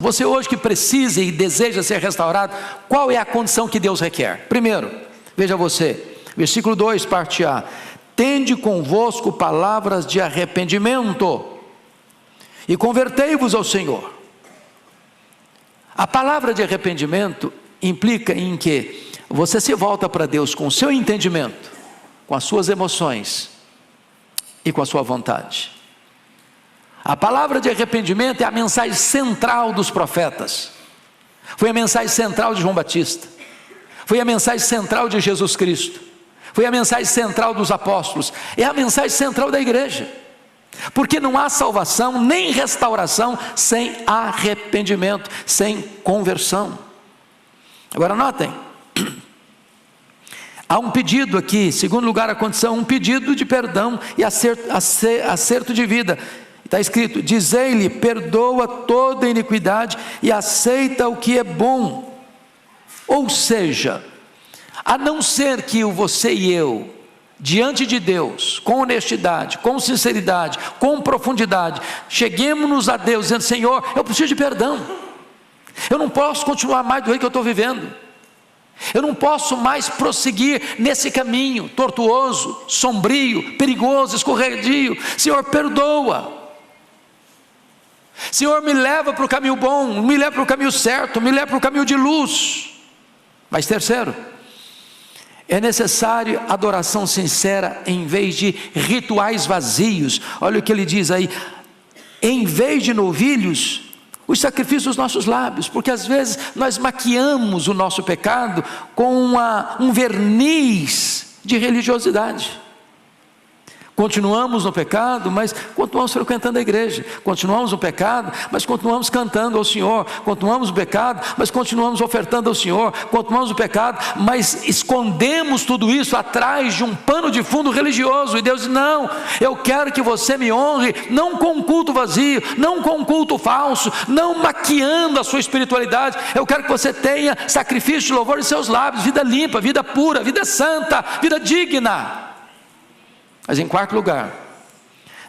Você hoje que precisa e deseja ser restaurado, qual é a condição que Deus requer? Primeiro, veja você, versículo 2, parte A: tende convosco palavras de arrependimento e convertei-vos ao Senhor. A palavra de arrependimento implica em que você se volta para Deus com o seu entendimento, com as suas emoções e com a sua vontade. A palavra de arrependimento é a mensagem central dos profetas, foi a mensagem central de João Batista, foi a mensagem central de Jesus Cristo, foi a mensagem central dos apóstolos, é a mensagem central da igreja, porque não há salvação nem restauração sem arrependimento, sem conversão. Agora notem, há um pedido aqui, em segundo lugar a condição, um pedido de perdão e acerto de vida. Está escrito: dizei-lhe, perdoa toda iniquidade e aceita o que é bom. Ou seja, a não ser que você e eu, diante de Deus, com honestidade, com sinceridade, com profundidade, cheguemos a Deus dizendo: Senhor, eu preciso de perdão, eu não posso continuar mais do jeito que eu estou vivendo, eu não posso mais prosseguir nesse caminho tortuoso, sombrio, perigoso, escorregadio. Senhor, perdoa. Senhor, me leva para o caminho bom, me leva para o caminho certo, me leva para o caminho de luz. Mas terceiro, é necessário adoração sincera em vez de rituais vazios. Olha o que ele diz aí: em vez de novilhos, os sacrifícios dos nossos lábios, porque às vezes nós maquiamos o nosso pecado com um verniz de religiosidade. Continuamos no pecado, mas continuamos frequentando a igreja. Continuamos no pecado, mas continuamos cantando ao Senhor. Continuamos no pecado, mas continuamos ofertando ao Senhor. Continuamos no pecado, mas escondemos tudo isso atrás de um pano de fundo religioso. E Deus diz: não, eu quero que você me honre, não com um culto vazio, não com um culto falso, não maquiando a sua espiritualidade. Eu quero que você tenha sacrifício de louvor em seus lábios, vida limpa, vida pura, vida santa, vida digna. Mas em quarto lugar,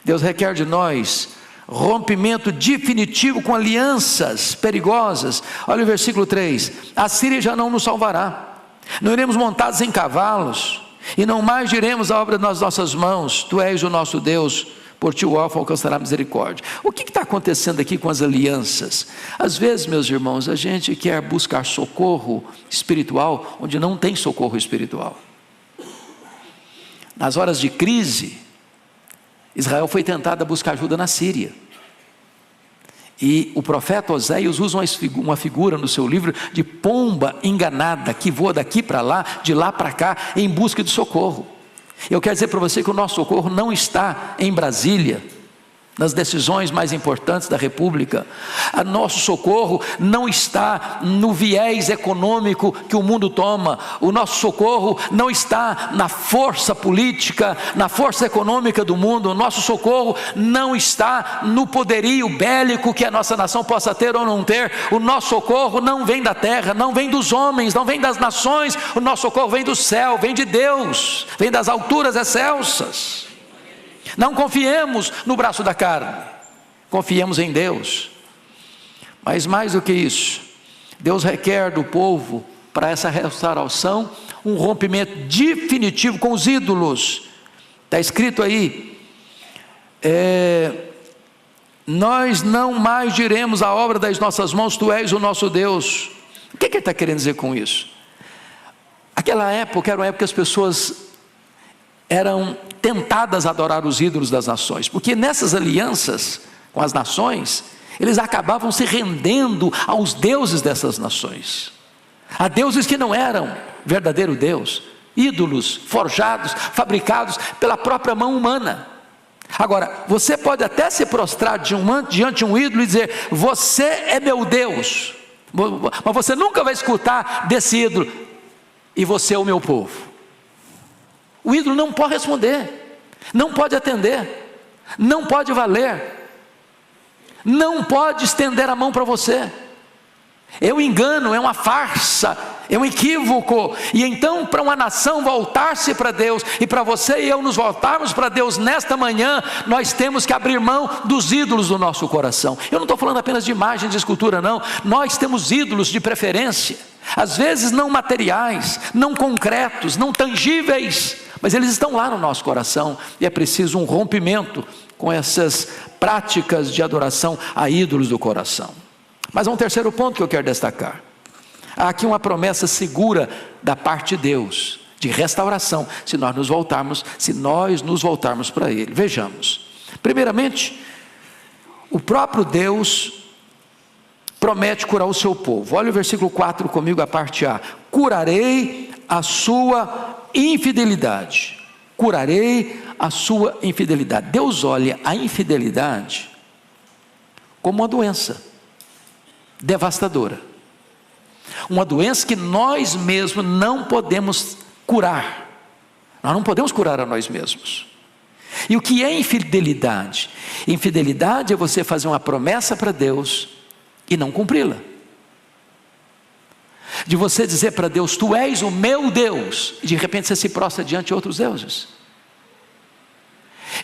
Deus requer de nós rompimento definitivo com alianças perigosas. Olha o versículo 3: a Síria já não nos salvará, não iremos montados em cavalos, e não mais diremos a obra das nossas mãos: tu és o nosso Deus, por ti o órfão alcançará misericórdia. O que está acontecendo aqui com as alianças? Às vezes, meus irmãos, a gente quer buscar socorro espiritual onde não tem socorro espiritual. Nas horas de crise, Israel foi tentada a buscar ajuda na Síria, e o profeta Oséias usa uma figura no seu livro de pomba enganada, que voa daqui para lá, de lá para cá, em busca de socorro. Eu quero dizer para você que o nosso socorro não está em Brasília, nas decisões mais importantes da República. O nosso socorro não está no viés econômico que o mundo toma. O nosso socorro não está na força política, na força econômica do mundo. O nosso socorro não está no poderio bélico que a nossa nação possa ter ou não ter. O nosso socorro não vem da terra, não vem dos homens, não vem das nações. O nosso socorro vem do céu, vem de Deus, vem das alturas excelsas. Não confiemos no braço da carne, confiemos em Deus. Mas mais do que isso, Deus requer do povo, para essa restauração, um rompimento definitivo com os ídolos. Está escrito aí: nós não mais diremos a obra das nossas mãos: tu és o nosso Deus. O que ele está querendo dizer com isso? Aquela época era uma época que as pessoas eram tentadas a adorar os ídolos das nações, porque nessas alianças com as nações, eles acabavam se rendendo aos deuses dessas nações, a deuses que não eram verdadeiro Deus, ídolos forjados, fabricados pela própria mão humana. Agora, você pode até se prostrar diante de um ídolo e dizer: você é meu Deus, mas você nunca vai escutar desse ídolo: e você é o meu povo. O ídolo não pode responder, não pode atender, não pode valer, não pode estender a mão para você. É um engano, é uma farsa, é um equívoco. E então, para uma nação voltar-se para Deus, e para você e eu nos voltarmos para Deus nesta manhã, nós temos que abrir mão dos ídolos do nosso coração. Eu não estou falando apenas de imagem, de escultura, não. Nós temos ídolos de preferência, às vezes não materiais, não concretos, não tangíveis, mas eles estão lá no nosso coração, e é preciso um rompimento com essas práticas de adoração a ídolos do coração. Mas há um terceiro ponto que eu quero destacar. Há aqui uma promessa segura da parte de Deus, de restauração, se nós nos voltarmos para Ele. Vejamos, primeiramente, o próprio Deus promete curar o seu povo. Olha o versículo 4 comigo, a parte A: curarei a sua infidelidade. Curarei a sua infidelidade. Deus olha a infidelidade como uma doença devastadora, uma doença que nós mesmos não podemos curar. Nós não podemos curar a nós mesmos. E o que é infidelidade? Infidelidade é você fazer uma promessa para Deus e não cumpri-la. De você dizer para Deus: tu és o meu Deus, e de repente você se prostra diante de outros deuses.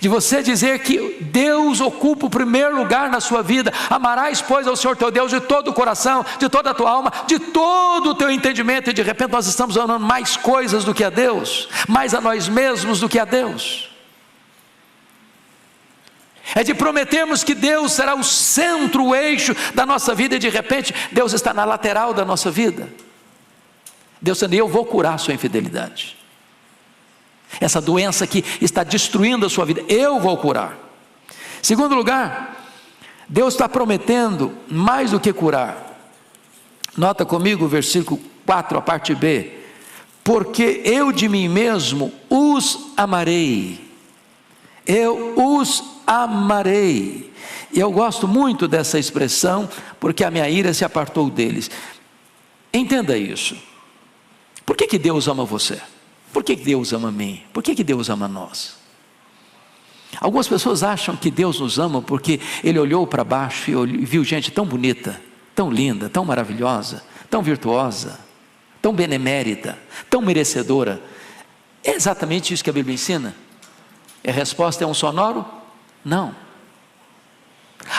De você dizer que Deus ocupa o primeiro lugar na sua vida. Amarás, pois, ao Senhor teu Deus de todo o coração, de toda a tua alma, de todo o teu entendimento. E de repente nós estamos amando mais coisas do que a Deus, mais a nós mesmos do que a Deus. É de prometermos que Deus será o centro, o eixo da nossa vida, e de repente Deus está na lateral da nossa vida. Deus dizendo: eu vou curar a sua infidelidade, essa doença que está destruindo a sua vida, eu vou curar. Segundo lugar, Deus está prometendo mais do que curar. Nota comigo o versículo 4, a parte B: porque eu de mim mesmo os amarei. Eu os amarei. E eu gosto muito dessa expressão, porque a minha ira se apartou deles. Entenda isso. Por que Deus ama você? Por que Deus ama a mim? Por que Deus ama nós? Algumas pessoas acham que Deus nos ama porque Ele olhou para baixo e viu gente tão bonita, tão linda, tão maravilhosa, tão virtuosa, tão benemérita, tão merecedora. É exatamente isso que a Bíblia ensina? A resposta é um sonoro? Não.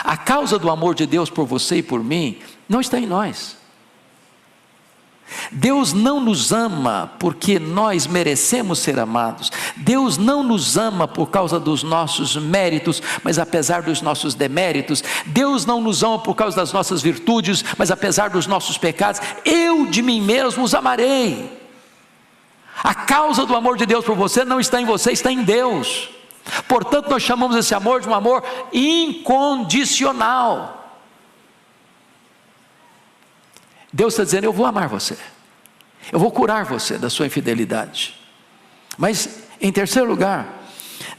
A causa do amor de Deus por você e por mim não está em nós. Deus não nos ama porque nós merecemos ser amados. Deus não nos ama por causa dos nossos méritos, mas apesar dos nossos deméritos. Deus não nos ama por causa das nossas virtudes, mas apesar dos nossos pecados. Eu de mim mesmo os amarei. A causa do amor de Deus por você não está em você, está em Deus. Portanto, nós chamamos esse amor de um amor incondicional. Deus está dizendo: eu vou amar você, eu vou curar você da sua infidelidade. Mas em terceiro lugar,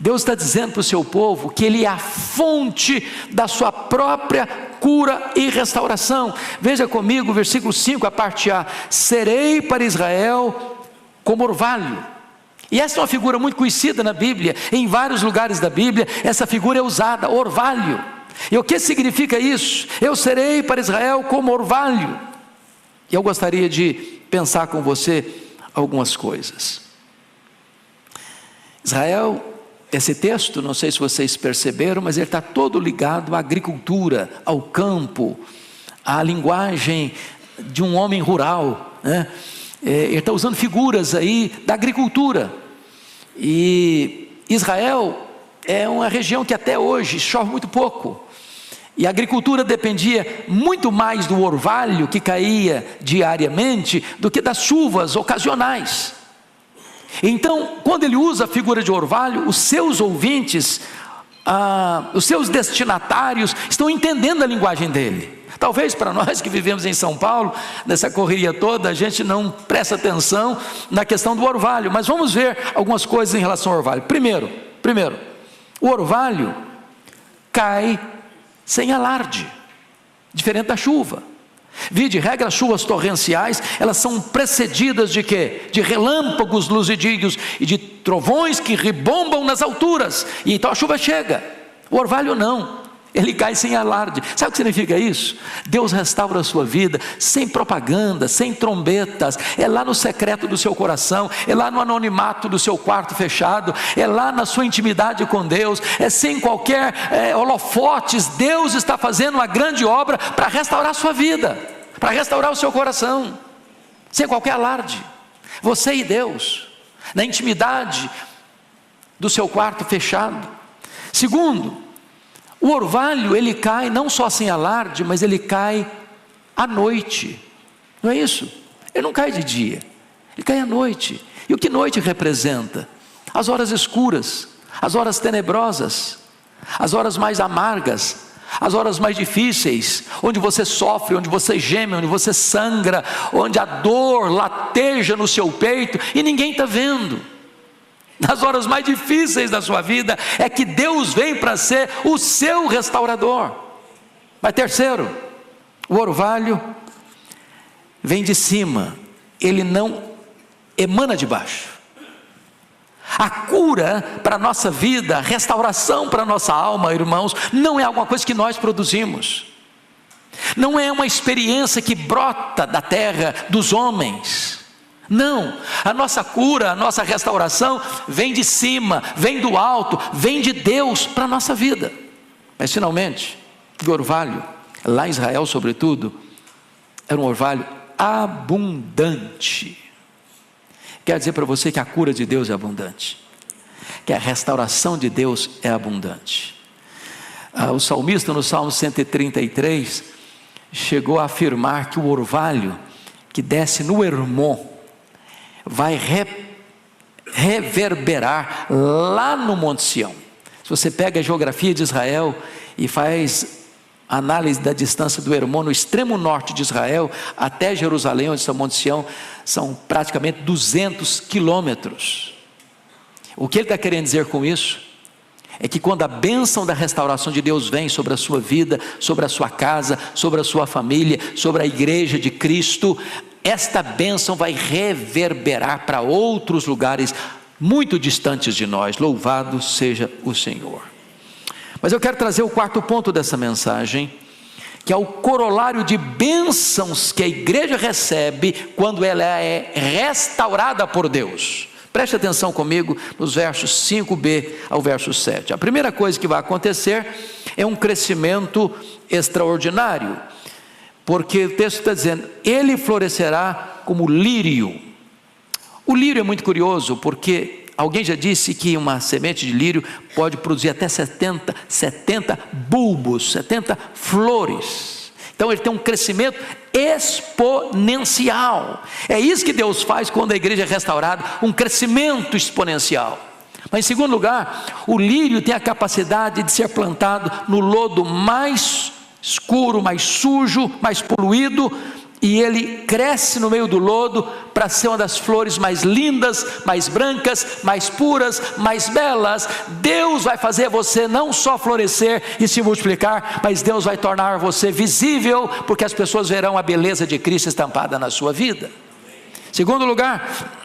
Deus está dizendo para o seu povo que Ele é a fonte da sua própria cura e restauração. Veja comigo o versículo 5, a parte A: serei para Israel como orvalho. E essa é uma figura muito conhecida na Bíblia. Em vários lugares da Bíblia essa figura é usada, orvalho. E o que significa isso? Eu serei para Israel como orvalho. E eu gostaria de pensar com você algumas coisas. Israel, esse texto, não sei se vocês perceberam, mas ele está todo ligado à agricultura, ao campo, à linguagem de um homem rural, né? Ele está usando figuras aí da agricultura. E Israel é uma região que até hoje chove muito pouco. E a agricultura dependia muito mais do orvalho que caía diariamente do que das chuvas ocasionais. Então, quando ele usa a figura de orvalho, os seus ouvintes, os seus destinatários estão entendendo a linguagem dele. Talvez para nós que vivemos em São Paulo, nessa correria toda, a gente não presta atenção na questão do orvalho. Mas vamos ver algumas coisas em relação ao orvalho. Primeiro, o orvalho cai sem alarde, diferente da chuva. Vide, regra, as chuvas torrenciais, elas são precedidas de quê? De relâmpagos luzidigos e de trovões que rebombam nas alturas, e então a chuva chega. O orvalho não, Ele cai sem alarde. Sabe o que significa isso? Deus restaura a sua vida sem propaganda, sem trombetas. É lá no secreto do seu coração, é lá no anonimato do seu quarto fechado, é lá na sua intimidade com Deus, é sem qualquer holofotes. Deus está fazendo uma grande obra para restaurar a sua vida, para restaurar o seu coração, sem qualquer alarde. Você e Deus, na intimidade do seu quarto fechado. Segundo, o orvalho, ele cai não só sem alarde, mas ele cai à noite, não é isso? Ele não cai de dia, ele cai à noite. E o que noite representa? As horas escuras, as horas tenebrosas, as horas mais amargas, as horas mais difíceis, onde você sofre, onde você geme, onde você sangra, onde a dor lateja no seu peito e ninguém está vendo. Nas horas mais difíceis da sua vida, é que Deus vem para ser o seu restaurador. Mas terceiro, o orvalho vem de cima, ele não emana de baixo. A cura para a nossa vida, a restauração para a nossa alma, irmãos, não é alguma coisa que nós produzimos, não é uma experiência que brota da terra, dos homens. Não, a nossa cura, a nossa restauração vem de cima, vem do alto, vem de Deus para a nossa vida. Mas finalmente, o orvalho, lá em Israel sobretudo, era um orvalho abundante. Quero dizer para você que a cura de Deus é abundante, que a restauração de Deus é abundante. O salmista no Salmo 133 chegou a afirmar que o orvalho que desce no Hermon vai reverberar lá no Monte Sião. Se você pega a geografia de Israel e faz análise da distância do Hermon, no extremo norte de Israel, até Jerusalém, onde está o Monte Sião, são praticamente 200 quilômetros. O que ele está querendo dizer com isso? É que quando a bênção da restauração de Deus vem sobre a sua vida, sobre a sua casa, sobre a sua família, sobre a igreja de Cristo, esta bênção vai reverberar para outros lugares muito distantes de nós. Louvado seja o Senhor. Mas eu quero trazer o quarto ponto dessa mensagem, que é o corolário de bênçãos que a igreja recebe quando ela é restaurada por Deus. Preste atenção comigo nos versos 5b ao verso 7. A primeira coisa que vai acontecer é um crescimento extraordinário, porque o texto está dizendo, ele florescerá como lírio. O lírio é muito curioso, porque alguém já disse que uma semente de lírio pode produzir até 70 bulbos, 70 flores. Então ele tem um crescimento exponencial. É isso que Deus faz quando a igreja é restaurada, um crescimento exponencial. Mas em segundo lugar, o lírio tem a capacidade de ser plantado no lodo mais escuro, mais sujo, mais poluído, e ele cresce no meio do lodo para ser uma das flores mais lindas, mais brancas, mais puras, mais belas. Deus vai fazer você não só florescer e se multiplicar, mas Deus vai tornar você visível, porque as pessoas verão a beleza de Cristo estampada na sua vida. Segundo lugar,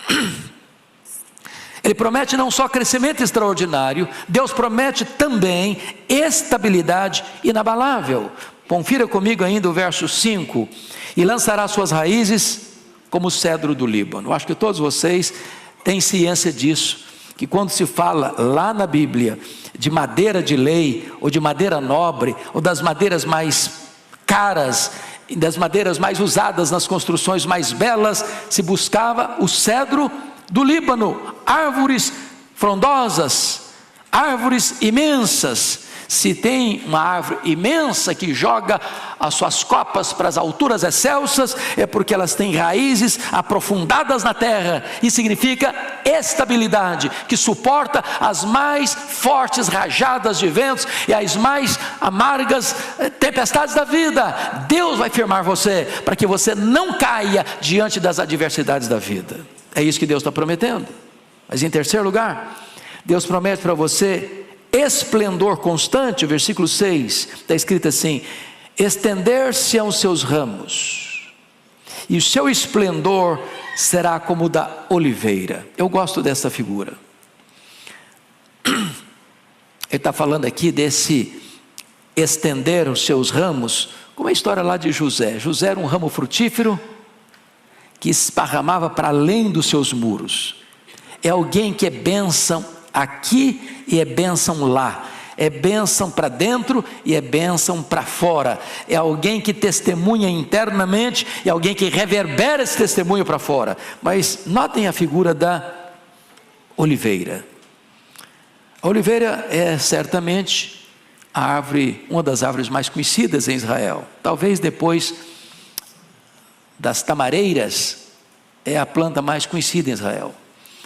ele promete não só crescimento extraordinário, Deus promete também estabilidade inabalável. Confira comigo ainda o verso 5. E lançará suas raízes como o cedro do Líbano. Eu acho que todos vocês têm ciência disso, que quando se fala lá na Bíblia de madeira de lei, ou de madeira nobre, ou das madeiras mais caras, das madeiras mais usadas nas construções mais belas, se buscava o cedro do Líbano, árvores frondosas, árvores imensas. Se tem uma árvore imensa que joga as suas copas para as alturas excelsas, é porque elas têm raízes aprofundadas na terra, e significa estabilidade, que suporta as mais fortes rajadas de ventos e as mais amargas tempestades da vida. Deus vai firmar você, para que você não caia diante das adversidades da vida. É isso que Deus está prometendo. Mas em terceiro lugar, Deus promete para você esplendor constante. O versículo 6 está escrito assim: estender-se aos seus ramos, e o seu esplendor será como o da oliveira. Eu gosto dessa figura. Ele está falando aqui desse estender os seus ramos, como a história lá de José. José era um ramo frutífero que esparramava para além dos seus muros. É alguém que é bênção aqui e é bênção lá. É bênção para dentro e é bênção para fora. É alguém que testemunha internamente e alguém que reverbera esse testemunho para fora. Mas notem a figura da oliveira. A oliveira é certamente a árvore, uma das árvores mais conhecidas em Israel. Talvez depois das tamareiras, é a planta mais conhecida em Israel.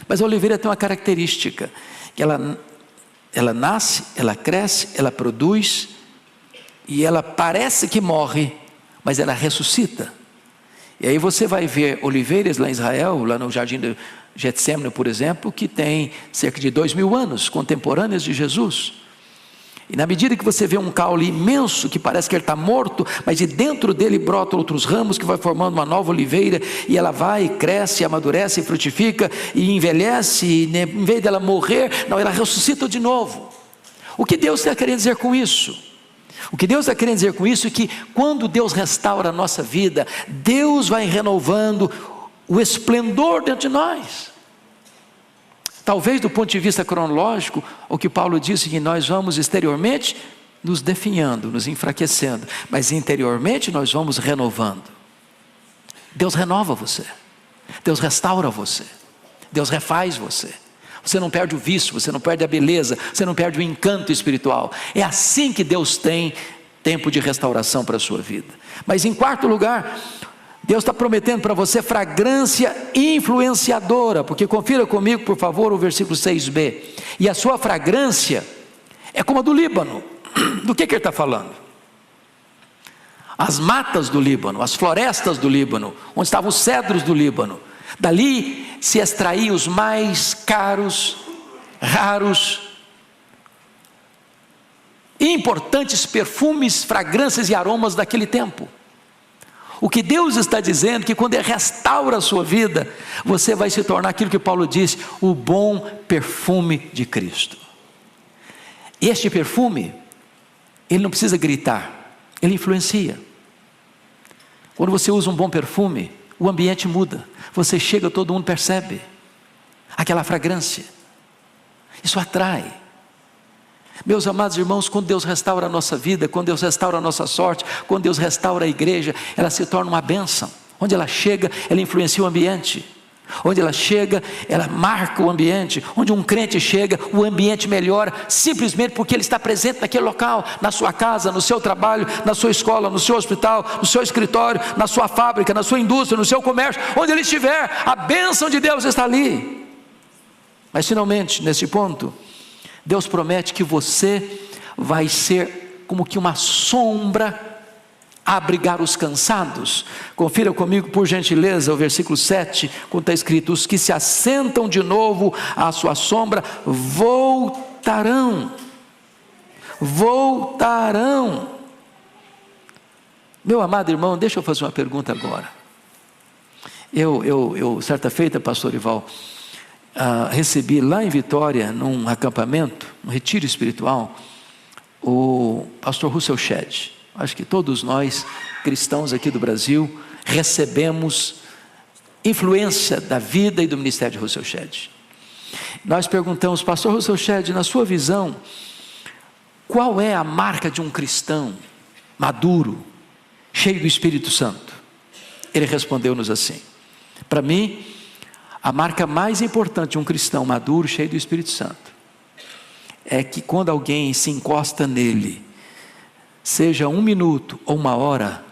Mas a oliveira tem uma característica, que ela nasce, ela cresce, ela produz, e ela parece que morre, mas ela ressuscita. E aí você vai ver oliveiras lá em Israel, lá no jardim de Getsêmani, por exemplo, que tem cerca de 2000 anos, contemporâneas de Jesus. E na medida que você vê um caule imenso, que parece que ele está morto, mas de dentro dele brotam outros ramos, que vai formando uma nova oliveira, e ela vai, cresce, amadurece, frutifica, e envelhece, e em vez dela morrer, não, ela ressuscita de novo. O que Deus está querendo dizer com isso? O que Deus está querendo dizer com isso é que quando Deus restaura a nossa vida, Deus vai renovando o esplendor dentro de nós. Talvez do ponto de vista cronológico, o que Paulo disse, que nós vamos exteriormente nos definhando, nos enfraquecendo, mas interiormente nós vamos renovando. Deus renova você, Deus restaura você, Deus refaz você. Você não perde o vício, você não perde a beleza, você não perde o encanto espiritual. É assim que Deus tem tempo de restauração para a sua vida. Mas em quarto lugar, Deus está prometendo para você fragrância influenciadora, porque confira comigo, por favor, o versículo 6b. E a sua fragrância é como a do Líbano. Do que ele está falando? As matas do Líbano, as florestas do Líbano, onde estavam os cedros do Líbano. Dali se extraíam os mais caros, raros, importantes perfumes, fragrâncias e aromas daquele tempo. O que Deus está dizendo é que quando Ele restaura a sua vida, você vai se tornar aquilo que Paulo disse, o bom perfume de Cristo. Este perfume, ele não precisa gritar, ele influencia. Quando você usa um bom perfume, o ambiente muda. Você chega, todo mundo percebe aquela fragrância. Isso atrai. Meus amados irmãos, quando Deus restaura a nossa vida, quando Deus restaura a nossa sorte, quando Deus restaura a igreja, ela se torna uma bênção. Onde ela chega, ela influencia o ambiente. Onde ela chega, ela marca o ambiente. Onde um crente chega, o ambiente melhora, simplesmente porque ele está presente naquele local, na sua casa, no seu trabalho, na sua escola, no seu hospital, no seu escritório, na sua fábrica, na sua indústria, no seu comércio, onde ele estiver, a bênção de Deus está ali. Mas finalmente, nesse ponto, Deus promete que você vai ser como que uma sombra a abrigar os cansados. Confira comigo, por gentileza, o versículo 7, quando está escrito: os que se assentam de novo à sua sombra voltarão. Voltarão. Meu amado irmão, deixa eu fazer uma pergunta agora. Eu certa feita, pastor Ival, recebi lá em Vitória, num acampamento, um retiro espiritual, o pastor Russell Shedd. Acho que todos nós, cristãos aqui do Brasil, recebemos influência da vida e do ministério de Russell Shedd. Nós perguntamos, pastor Russell Shedd, na sua visão, qual é a marca de um cristão maduro, cheio do Espírito Santo? Ele respondeu-nos assim: para mim, a marca mais importante de um cristão maduro, cheio do Espírito Santo, é que quando alguém se encosta nele, seja 1 minuto ou 1 hora,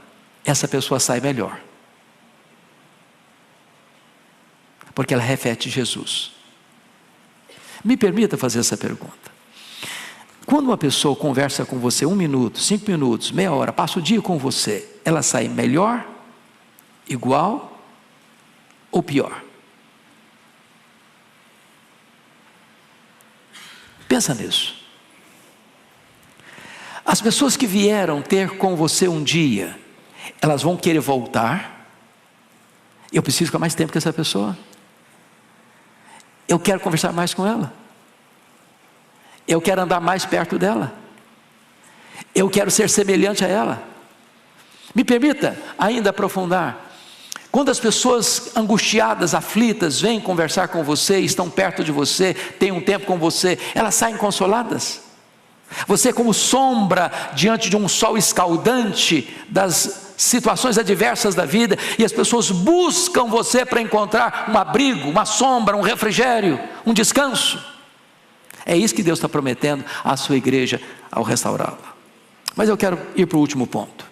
essa pessoa sai melhor, porque ela reflete Jesus. Me permita fazer essa pergunta: quando uma pessoa conversa com você 1 minuto, 5 minutos, meia hora, passa o dia com você, ela sai melhor, igual ou pior? Pensa nisso. As pessoas que vieram ter com você um dia, elas vão querer voltar. Eu preciso ficar mais tempo com essa pessoa. Eu quero conversar mais com ela. Eu quero andar mais perto dela. Eu quero ser semelhante a ela. Me permita ainda aprofundar. Quando as pessoas angustiadas, aflitas, vêm conversar com você, estão perto de você, têm um tempo com você, elas saem consoladas. Você, como sombra diante de um sol escaldante das situações adversas da vida, e as pessoas buscam você para encontrar um abrigo, uma sombra, um refrigério, um descanso. É isso que Deus está prometendo à sua igreja ao restaurá-la. Mas eu quero ir para o último ponto.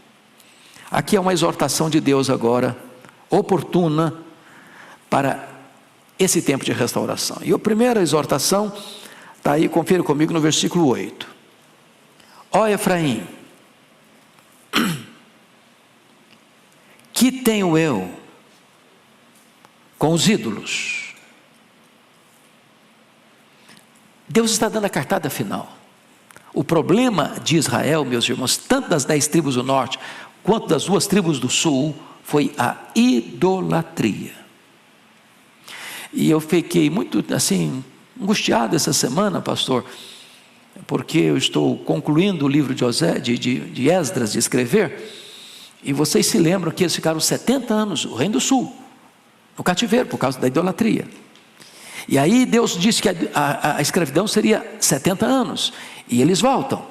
Aqui é uma exortação de Deus agora, oportuna para esse tempo de restauração. E a primeira exortação está aí, confira comigo no versículo 8. Ó Efraim, que tenho eu com os ídolos? Deus está dando a cartada final. O problema de Israel, meus irmãos, tanto das 10 tribos do norte, quanto das 2 tribos do sul, foi a idolatria. E eu fiquei muito assim, angustiado essa semana, pastor, porque eu estou concluindo o livro de Esdras, de escrever, e vocês se lembram que eles ficaram 70 anos, o reino do sul, no cativeiro, por causa da idolatria. E aí Deus disse que a escravidão seria 70 anos, e eles voltam.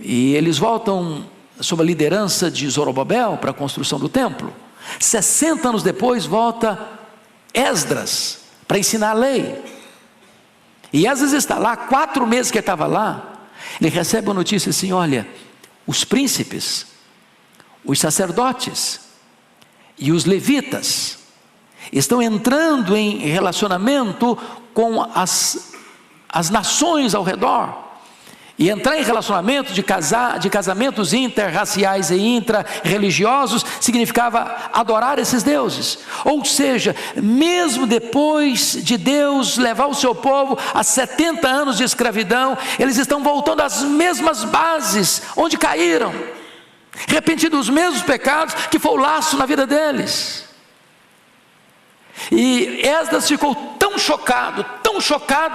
E eles voltam sob a liderança de Zorobabel para a construção do templo. 60 anos depois volta Esdras para ensinar a lei. E Esdras está lá, 4 meses que ele estava lá, ele recebe uma notícia assim: olha, os príncipes, os sacerdotes e os levitas estão entrando em relacionamento com as nações ao redor. E entrar em relacionamento de casamentos interraciais e intra-religiosos significava adorar esses deuses. Ou seja, mesmo depois de Deus levar o seu povo a 70 anos de escravidão, eles estão voltando às mesmas bases onde caíram, repetindo os mesmos pecados que foi o laço na vida deles. E Esdras ficou tão chocado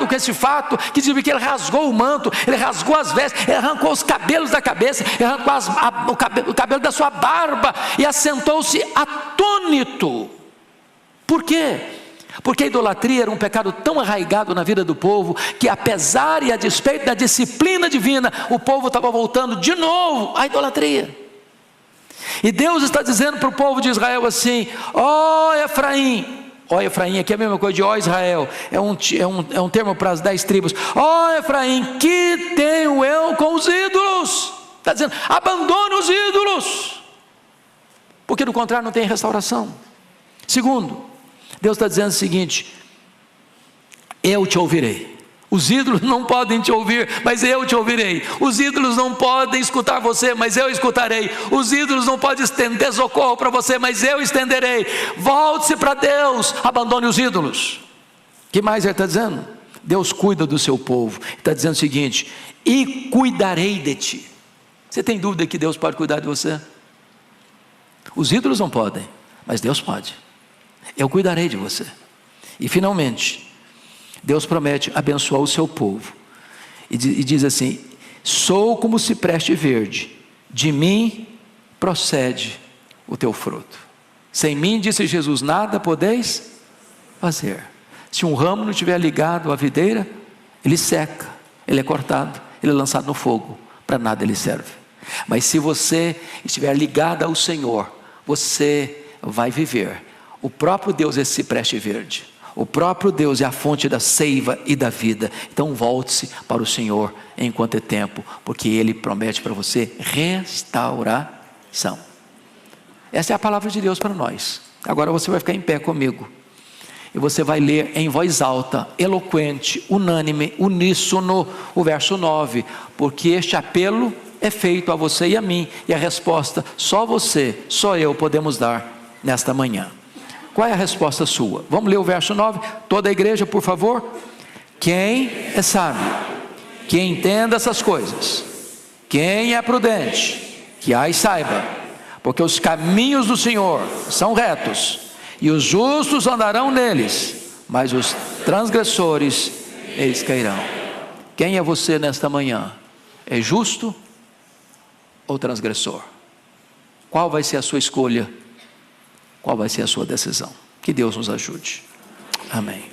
com esse fato, que diz que ele rasgou o manto, ele rasgou as vestes, ele arrancou os cabelos da cabeça, ele arrancou o cabelo da sua barba, e assentou-se atônito. Por quê? Porque a idolatria era um pecado tão arraigado na vida do povo, que apesar e a despeito da disciplina divina, o povo estava voltando de novo à idolatria. E Deus está dizendo para o povo de Israel assim: ó Efraim, ó Efraim, aqui é a mesma coisa de ó Israel, é um termo para as 10 tribos. Ó Efraim, que tenho eu com os ídolos? Está dizendo, abandone os ídolos, porque do contrário não tem restauração. Segundo, Deus está dizendo o seguinte: eu te ouvirei. Os ídolos não podem te ouvir, mas eu te ouvirei. Os ídolos não podem escutar você, mas eu escutarei. Os ídolos não podem estender socorro para você, mas eu estenderei. Volte-se para Deus, abandone os ídolos. O que mais ele está dizendo? Deus cuida do seu povo. Ele está dizendo o seguinte: e cuidarei de ti. Você tem dúvida que Deus pode cuidar de você? Os ídolos não podem, mas Deus pode. Eu cuidarei de você. E finalmente, Deus promete abençoar o seu povo, e diz assim: sou como cipreste verde, de mim procede o teu fruto. Sem mim, disse Jesus, nada podeis fazer. Se um ramo não estiver ligado à videira, ele seca, ele é cortado, ele é lançado no fogo, para nada ele serve. Mas se você estiver ligado ao Senhor, você vai viver. O próprio Deus é esse cipreste verde. O próprio Deus é a fonte da seiva e da vida. Então volte-se para o Senhor enquanto é tempo, porque Ele promete para você restauração. Essa é a palavra de Deus para nós. Agora você vai ficar em pé comigo, e você vai ler em voz alta, eloquente, unânime, uníssono, o verso 9, porque este apelo é feito a você e a mim, e a resposta só você, só eu podemos dar nesta manhã. Qual é a resposta sua? Vamos ler o verso 9, toda a igreja, por favor. Quem é sábio, que entenda essas coisas, quem é prudente, que as saiba, porque os caminhos do Senhor são retos, e os justos andarão neles, mas os transgressores, eles cairão. Quem é você nesta manhã? É justo ou transgressor? Qual vai ser a sua escolha? Qual vai ser a sua decisão? Que Deus nos ajude. Amém.